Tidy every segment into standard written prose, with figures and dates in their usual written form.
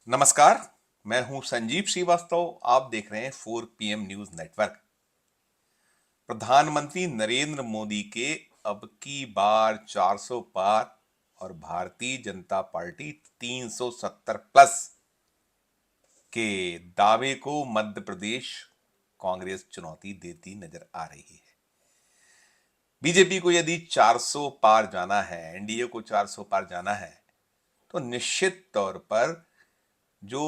नमस्कार। मैं हूं संजीव श्रीवास्तव। आप देख रहे हैं 4 PM न्यूज नेटवर्क। प्रधानमंत्री नरेंद्र मोदी के अब की बार 400 पार और भारतीय जनता पार्टी 370 प्लस के दावे को मध्य प्रदेश कांग्रेस चुनौती देती नजर आ रही है। बीजेपी को यदि 400 पार जाना है, एनडीए को 400 पार जाना है, तो निश्चित तौर पर जो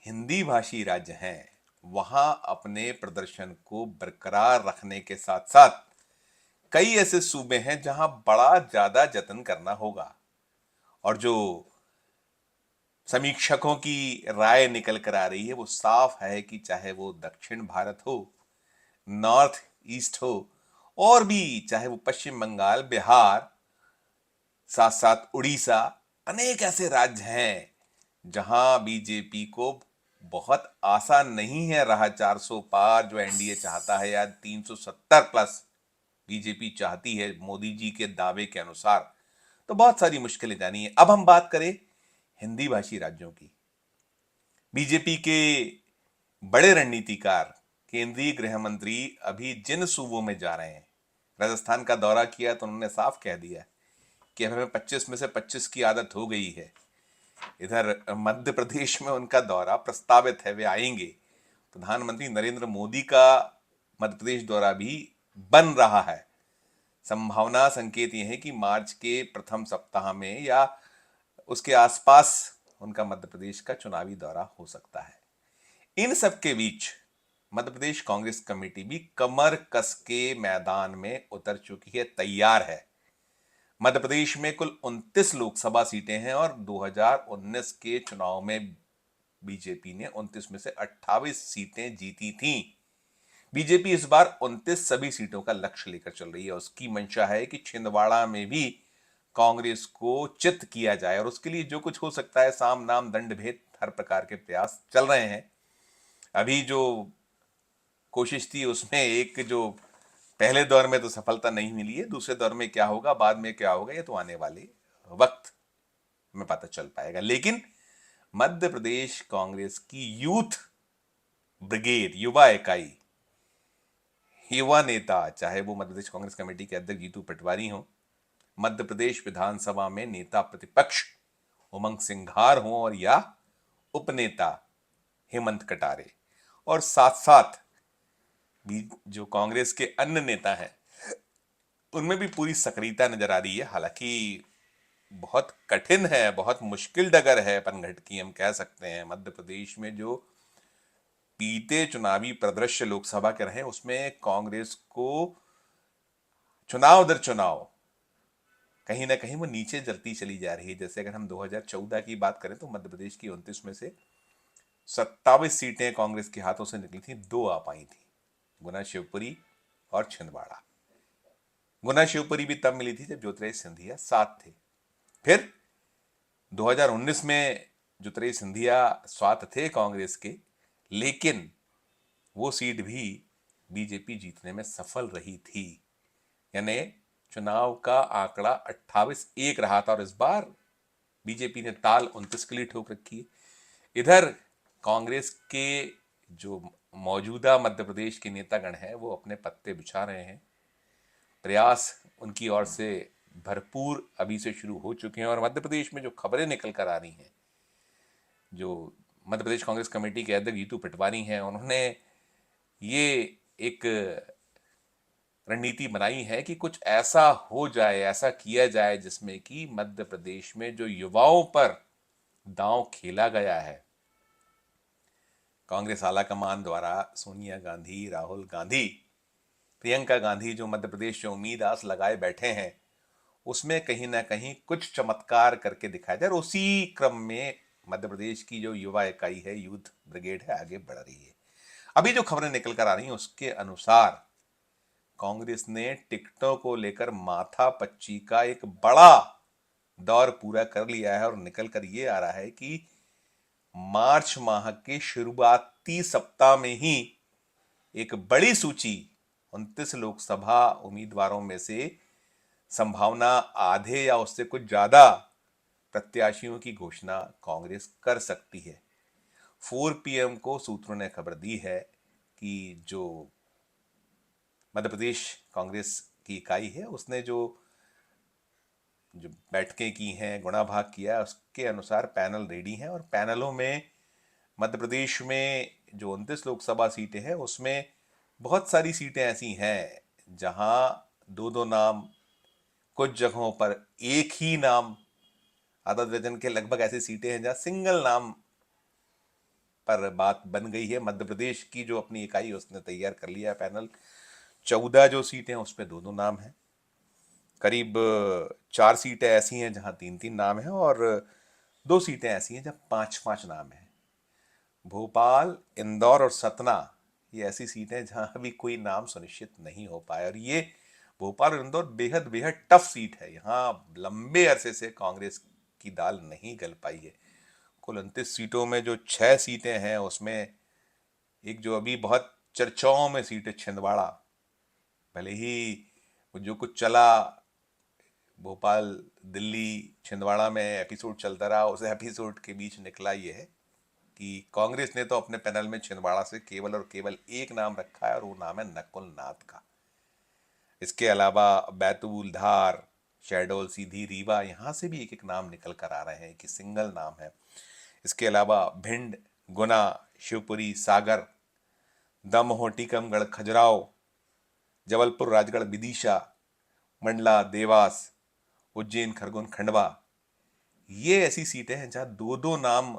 हिंदी भाषी राज्य हैं वहां अपने प्रदर्शन को बरकरार रखने के साथ साथ कई ऐसे सूबे हैं जहां बड़ा ज्यादा जतन करना होगा। और जो समीक्षकों की राय निकल कर आ रही है वो साफ है कि चाहे वो दक्षिण भारत हो, नॉर्थ ईस्ट हो, और भी चाहे वो पश्चिम बंगाल, बिहार, साथ साथ उड़ीसा, अनेक ऐसे राज्य हैं जहां बीजेपी को बहुत आसान नहीं है रहा 400 पार जो एनडीए चाहता है, या 370 प्लस बीजेपी चाहती है मोदी जी के दावे के अनुसार। तो बहुत सारी मुश्किलें जानी है। अब हम बात करें हिंदी भाषी राज्यों की। बीजेपी के बड़े रणनीतिकार केंद्रीय गृह मंत्री अभी जिन सूबों में जा रहे हैं, राजस्थान का दौरा किया तो उन्होंने साफ कह दिया कि हमें 25 में से 25 की आदत हो गई है। इधर मध्य प्रदेश में उनका दौरा प्रस्तावित है, वे आएंगे। प्रधानमंत्री नरेंद्र मोदी का मध्य प्रदेश दौरा भी बन रहा है। संभावना, संकेत यह है कि मार्च के प्रथम सप्ताह में या उसके आसपास उनका मध्य प्रदेश का चुनावी दौरा हो सकता है। इन सब के बीच मध्य प्रदेश कांग्रेस कमेटी भी कमर कस के मैदान में उतर चुकी है, तैयार है। मध्य प्रदेश में कुल 29 लोकसभा सीटें हैं और 2019 के चुनाव में बीजेपी ने 29 में से 28 सीटें जीती थीं। बीजेपी इस बार 29 सभी सीटों का लक्ष्य लेकर चल रही है। उसकी मंशा है कि छिंदवाड़ा में भी कांग्रेस को चित किया जाए, और उसके लिए जो कुछ हो सकता है, साम नाम दंड भेद, हर प्रकार के प्रयास चल रहे हैं। अभी जो कोशिश थी उसमें एक जो पहले दौर में तो सफलता नहीं मिली है, दूसरे दौर में क्या होगा, बाद में क्या होगा, ये तो आने वाले वक्त में पता चल पाएगा। लेकिन मध्य प्रदेश कांग्रेस की यूथ ब्रिगेड, युवा इकाई, युवा नेता, चाहे वो मध्य प्रदेश कांग्रेस कमेटी के अध्यक्ष जीतू पटवारी हो, मध्य प्रदेश विधानसभा में नेता प्रतिपक्ष उमंग सिंघार हो, और या उपनेता हेमंत कटारे, और साथ साथ भी जो कांग्रेस के अन्य नेता हैं उनमें भी पूरी सक्रियता नजर आ रही है। हालांकि बहुत कठिन है, बहुत मुश्किल डगर है पनघट की, हम कह सकते हैं। मध्य प्रदेश में जो बीते चुनावी परिदृश्य लोकसभा के रहे उसमें कांग्रेस को चुनाव दर चुनाव कहीं ना कहीं वो नीचे जलती चली जा रही है। जैसे अगर हम 2014 की बात करें तो मध्य प्रदेश की 29 में से 27 सीटें कांग्रेस के हाथों से निकली थी, 2 आ पाई थी, गुना, शिवपुरी और छिंदवाड़ा। गुना शिवपुरी भी तब मिली थी जब ज्योतिरादित्य सिंधिया साथ थे। फिर 2019 में ज्योतिरादित्य सिंधिया साथ थे कांग्रेस के, लेकिन वो सीट भी बीजेपी जीतने में सफल रही थी। यानी चुनाव का आंकड़ा 28-1 रहा था, और इस बार बीजेपी ने ताल 29 के लिए ठोक रखी है। इधर कांग्रेस के जो मौजूदा मध्य प्रदेश के नेतागण हैं वो अपने पत्ते बिछा रहे हैं। प्रयास उनकी ओर से भरपूर अभी से शुरू हो चुके हैं। और मध्य प्रदेश में जो खबरें निकल कर आ रही हैं, जो मध्य प्रदेश कांग्रेस कमेटी के अध्यक्ष जीतू पटवारी हैं, उन्होंने ये एक रणनीति बनाई है कि कुछ ऐसा हो जाए, ऐसा किया जाए जिसमें कि मध्य प्रदेश में जो युवाओं पर दांव खेला गया है कांग्रेस आलाकमान द्वारा, सोनिया गांधी, राहुल गांधी, प्रियंका गांधी, जो मध्य प्रदेश से उम्मीद आस लगाए बैठे हैं, उसमें कहीं ना कहीं कुछ चमत्कार करके दिखाया जाए। और उसी क्रम में मध्य प्रदेश की जो युवा इकाई है, यूथ ब्रिगेड है, आगे बढ़ रही है। अभी जो खबरें निकल कर आ रही हैं उसके अनुसार कांग्रेस ने टिकटों को लेकर माथापच्ची का एक बड़ा दौर पूरा कर लिया है, और निकल कर ये आ रहा है कि मार्च माह के शुरुआती सप्ताह में ही एक बड़ी सूची 29 लोकसभा उम्मीदवारों में से संभावना आधे या उससे कुछ ज्यादा प्रत्याशियों की घोषणा कांग्रेस कर सकती है। 4 PM को सूत्रों ने खबर दी है कि जो मध्य प्रदेश कांग्रेस की इकाई है उसने जो जो बैठकें की हैं, गुणा भाग किया, उसके अनुसार पैनल रेडी हैं और पैनलों में मध्य प्रदेश में जो 29 लोकसभा सीटें हैं उसमें बहुत सारी सीटें ऐसी हैं जहां दो दो नाम, कुछ जगहों पर एक ही नाम, आधा दर्जन के लगभग ऐसी सीटें हैं जहां सिंगल नाम पर बात बन गई है। मध्य प्रदेश की जो अपनी इकाई उसने तैयार कर लिया है पैनल। 14 जो सीटें हैं उसमें दो दो नाम हैं। करीब 4 सीटें ऐसी हैं जहां तीन तीन नाम हैं और 2 सीटें ऐसी हैं जहां पांच पांच नाम हैं। भोपाल, इंदौर और सतना ये ऐसी सीटें जहां अभी कोई नाम सुनिश्चित नहीं हो पाया और ये भोपाल और इंदौर बेहद बेहद टफ सीट है। यहाँ लंबे अरसे से कांग्रेस की दाल नहीं गल पाई है। कुल 29 सीटों में जो 6 सीटें हैं उसमें एक जो अभी बहुत चर्चाओं में सीट है छिंदवाड़ा, भले ही जो कुछ चला भोपाल दिल्ली छिंदवाड़ा में एपिसोड चलता रहा, उस एपिसोड के बीच निकला ये है कि कांग्रेस ने तो अपने पैनल में छिंदवाड़ा से केवल और केवल एक नाम रखा है और वो नाम है नकुल नाथ का। इसके अलावा बैतूल, धार, शहडोल, सीधी, रीवा यहाँ से भी एक एक नाम निकल कर आ रहे हैं कि सिंगल नाम है। इसके अलावा भिंड, गुना, शिवपुरी, सागर, दमोह, टीकमगढ़, खजुराहो, जबलपुर, राजगढ़, विदिशा, मंडला, देवास, उज्जैन, खरगोन, खंडवा ये ऐसी सीटें हैं जहां दो दो नाम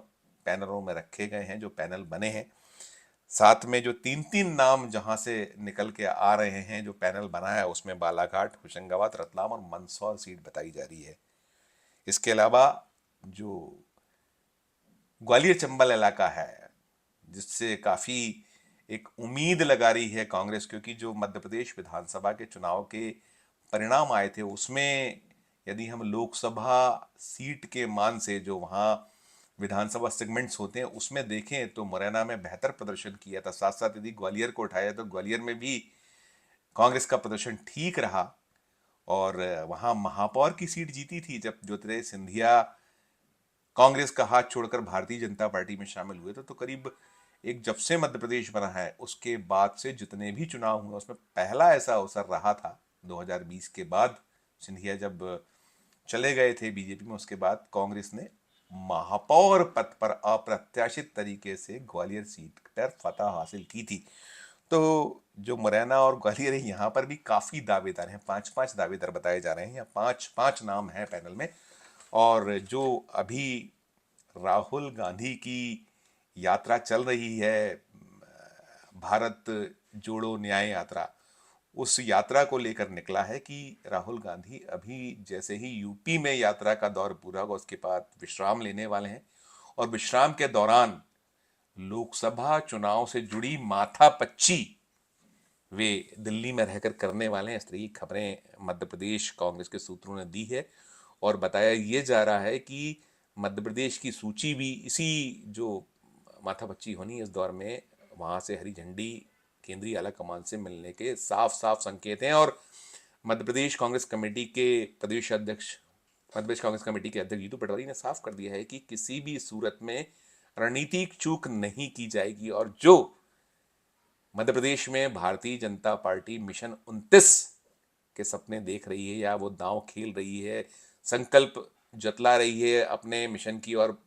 पैनलों में रखे गए हैं, जो पैनल बने हैं। साथ में जो तीन तीन नाम जहां से निकल के आ रहे हैं, जो पैनल बना है उसमें बालाघाट, होशंगाबाद, रतलाम और मंदसौर सीट बताई जा रही है। इसके अलावा जो ग्वालियर चंबल इलाका है जिससे काफी एक उम्मीद लगा रही है कांग्रेस, क्योंकि जो मध्य प्रदेश विधानसभा के चुनाव के परिणाम आए थे उसमें यदि हम लोकसभा सीट के मान से जो वहाँ विधानसभा सेगमेंट्स होते हैं उसमें देखें तो मुरैना में बेहतर प्रदर्शन किया था। साथ साथ यदि ग्वालियर को उठाया तो ग्वालियर में भी कांग्रेस का प्रदर्शन ठीक रहा और वहाँ महापौर की सीट जीती थी जब ज्योतिरादित्य सिंधिया कांग्रेस का हाथ छोड़कर भारतीय जनता पार्टी में शामिल हुए थे। तो करीब एक जब से मध्य प्रदेश बना है उसके बाद से जितने भी चुनाव हुए उसमें पहला ऐसा अवसर रहा था 2020 के बाद, सिंधिया जब चले गए थे बीजेपी में, उसके बाद कांग्रेस ने महापौर पद पर अप्रत्याशित तरीके से ग्वालियर सीट पर फतह हासिल की थी। तो जो मुरैना और ग्वालियर है यहाँ पर भी काफी दावेदार हैं, 5-5 दावेदार बताए जा रहे हैं, या 5-5 नाम हैं पैनल में। और जो अभी राहुल गांधी की यात्रा चल रही है, भारत जोड़ो न्याय यात्रा, उस यात्रा को लेकर निकला है कि राहुल गांधी अभी जैसे ही यूपी में यात्रा का दौर पूरा होगा उसके बाद विश्राम लेने वाले हैं और विश्राम के दौरान लोकसभा चुनाव से जुड़ी माथापच्ची वे दिल्ली में रहकर करने वाले हैं। इस तरह की खबरें मध्य प्रदेश कांग्रेस के सूत्रों ने दी है और बताया ये जा रहा है कि मध्य प्रदेश की सूची भी इसी जो माथापच्ची होनी इस दौर में वहां से हरी झंडी केंद्रीय आला कमान से मिलने के साफ साफ संकेत हैं। और मध्य प्रदेश कांग्रेस कमेटी के प्रदेश अध्यक्ष, मध्य प्रदेश कांग्रेस कमेटी के अध्यक्ष जीतू पटवारी ने साफ कर दिया है कि किसी भी सूरत में रणनीतिक चूक नहीं की जाएगी और जो मध्य प्रदेश में भारतीय जनता पार्टी मिशन 29 के सपने देख रही है या वो दांव खेल रही है, संकल्प जतला रही है अपने मिशन की और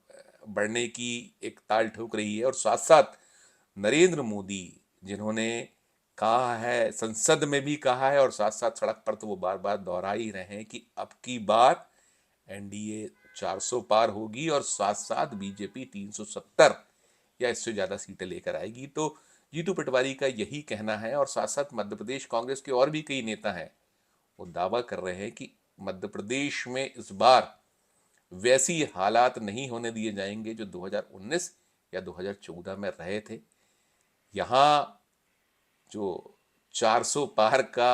बढ़ने की एक ताल ठोक रही है, और साथ साथ नरेंद्र मोदी जिन्होंने कहा है, संसद में भी कहा है और साथ साथ सड़क पर तो वो बार बार दोहरा ही रहे हैं कि अब की बार एनडीए 400 पार होगी और साथ साथ बीजेपी 370 या इससे ज्यादा सीटें लेकर आएगी। तो जीतू पटवारी का यही कहना है और साथ साथ मध्य प्रदेश कांग्रेस के और भी कई नेता हैं वो दावा कर रहे हैं कि मध्य प्रदेश में इस बार वैसी हालात नहीं होने दिए जाएंगे जो 2019 या 2014 में रहे थे। यहाँ जो 400 पार का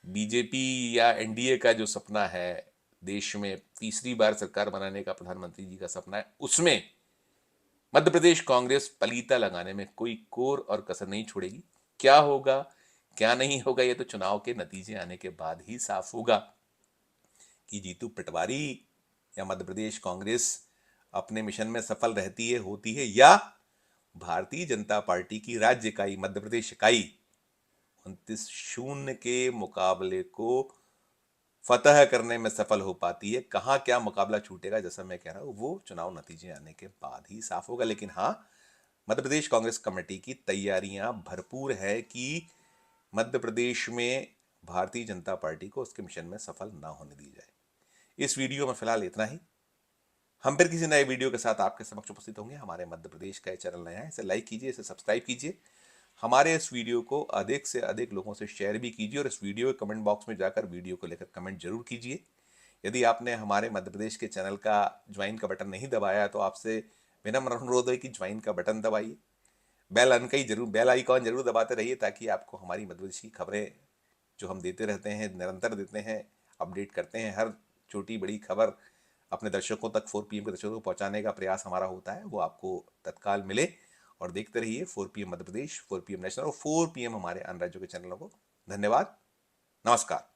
बीजेपी या एनडीए का जो सपना है, देश में तीसरी बार सरकार बनाने का प्रधानमंत्री जी का सपना है, उसमें मध्य प्रदेश कांग्रेस पलीता लगाने में कोई कोर और कसर नहीं छोड़ेगी। क्या होगा क्या नहीं होगा ये तो चुनाव के नतीजे आने के बाद ही साफ होगा कि जीतू पटवारी या मध्य प्रदेश कांग्रेस अपने मिशन में सफल रहती है, होती है, या भारतीय जनता पार्टी की राज्य इकाई, मध्य प्रदेश इकाई 29-0 के मुकाबले को फतह करने में सफल हो पाती है? कहाँ क्या मुकाबला छूटेगा, जैसा मैं कह रहा हूं, वो चुनाव नतीजे आने के बाद ही साफ होगा। लेकिन हाँ, मध्य प्रदेश कांग्रेस कमेटी की तैयारियां भरपूर है कि मध्य प्रदेश में भारतीय जनता पार्टी को उसके मिशन में सफल ना होने दी जाए। इस वीडियो में फिलहाल इतना ही। हम फिर किसी नए वीडियो के साथ आपके समक्ष उपस्थित होंगे। हमारे मध्य प्रदेश का चैनल नया है, इसे लाइक कीजिए, इसे सब्सक्राइब कीजिए, हमारे इस वीडियो को अधिक से अधिक लोगों से शेयर भी कीजिए, और इस वीडियो के कमेंट बॉक्स में जाकर वीडियो को लेकर कमेंट जरूर कीजिए। यदि आपने हमारे मध्य प्रदेश के चैनल का ज्वाइन का बटन नहीं दबाया तो आपसे विनम्र अनुरोध है कि ज्वाइन का बटन दबाइए, बेल आइकॉन जरूर दबाते रहिए, ताकि आपको हमारी मध्य प्रदेश की खबरें जो हम देते रहते हैं, निरंतर देते हैं, अपडेट करते हैं, हर छोटी बड़ी खबर अपने दर्शकों तक 4 PM के दर्शकों को पहुंचाने का प्रयास हमारा होता है, वो आपको तत्काल मिले। और देखते रहिए 4 PM Madhya Pradesh, 4 PM national और 4 PM हमारे अन्य राज्यों के चैनलों को। धन्यवाद, नमस्कार।